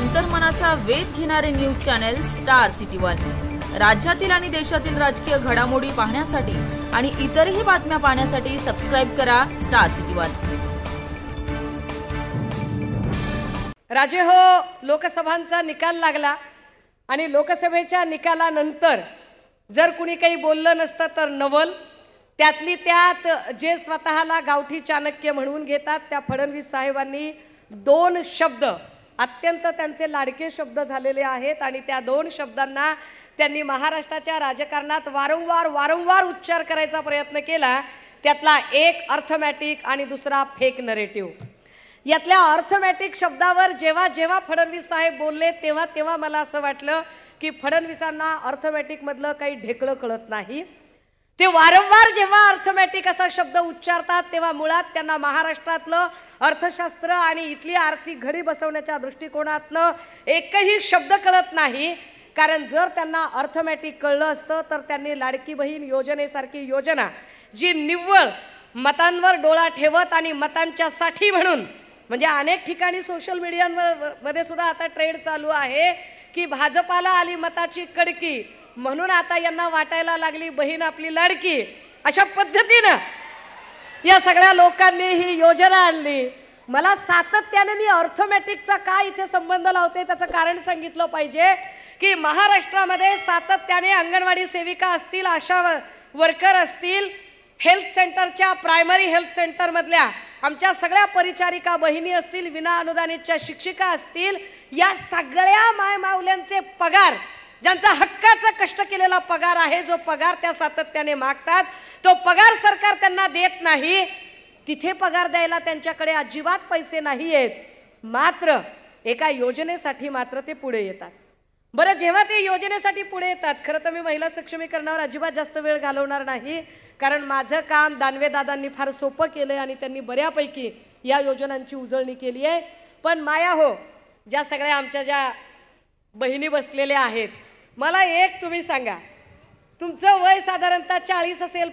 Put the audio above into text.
अंतर्मनाचा वेध घेणारे news channel star city one. राज्यातील आणि देशातील राजकीय घडामोडी पाहण्यासाठी आणि इतरही बातम्या पाहण्यासाठी सबस्क्राइब करा स्टार सिटी वन। राजे हो, लोकसभांचा निकाल लागला आणि लोकसभेच्या निकालानंतर जर कुणी काही बोललं नसतं तर नवल, त्यातली त्यात जे स्वतःला गावठी चाणक्य म्हणून घेतात त्या फडणवीस साहेबांनी दोन शब्द अत्यंत त्यांचे लाडके शब्द झालेले आहेत आणि त्या दोन शब्दांना त्यांनी महाराष्ट्राच्या राजकारणात वारंवार उच्चार करायचा प्रयत्न केला। त्यातला एक अर्थमॅटिक आणि दुसरा फेक नरेटिव्ह। यातल्या अर्थमॅटिक शब्दावर जेव्हा जेव्हा फडणवीस साहेब बोलले तेव्हा तेव्हा मला असं वाटलं की फडणवीसांना अर्थमॅटिक मधलं काही ढेकळं कळत नाही। ते वारंवार जेव्हा अर्थमॅटिक असा शब्द उच्चारतात तेव्हा मुळात त्यांना महाराष्ट्रातलं अर्थशास्त्र आणि इथली आर्थिक घडी बसवण्याच्या दृष्टिकोनातनं एकही शब्द कळत नाही। कारण जर त्यांना अर्थमॅटिक कळलं असतं तर त्यांनी लाडकी बहीण योजनेसारखी योजना जी निव्वळ मतांवर डोळा ठेवत आणि मतांच्या साठी म्हणून, म्हणजे अनेक ठिकाणी सोशल मीडियामध्ये सुद्धा आता ट्रेंड चालू आहे की भाजपाला आली मताची कडकी म्हणून आता यांना वाटायला लागली बहीण आपली लाडकी, अशा पद्धतीनं या सगळ्या लोकांनी ही योजना आणली। मला सातत्याने मी अर्थमॅटिकचा काय इथे संबंध लावते त्याचं कारण सांगितलं पाहिजे की महाराष्ट्रामध्ये सातत्याने अंगणवाडी सेविका असतील, आशा वर्कर असतील, हेल्थ सेंटरच्या प्रायमरी हेल्थ सेंटर मधल्या आमच्या सगळ्या परिचारिका बहिणी असतील, विना अनुदानितच्या शिक्षिका असतील, या सगळ्या मायमाऊल्यांचे पगार, ज्यांचा हक्काचा कष्ट केलेला पगार आहे, जो पगार त्या सातत्याने मागतात तो पगार सरकार त्यांना देत नाही। तिथे पगार द्यायला त्यांच्याकडे अजिबात पैसे नाही आहेत, मात्र एका योजनेसाठी मात्र ते पुढे येतात। बरं, जेव्हा ते योजनेसाठी पुढे येतात, खरं तर मी महिला सक्षमीकरणावर अजिबात जास्त वेळ घालवणार नाही, कारण माझं काम दानवे दादांनी फार सोपं केलंय आणि त्यांनी बऱ्यापैकी या योजनांची उजळणी केली आहे। पण माया हो, ज्या सगळ्या आमच्या ज्या बहिणी बसलेल्या आहेत, मला एक तुम्ही सांगा, तुमचं वय साधारणतः 40 असेल,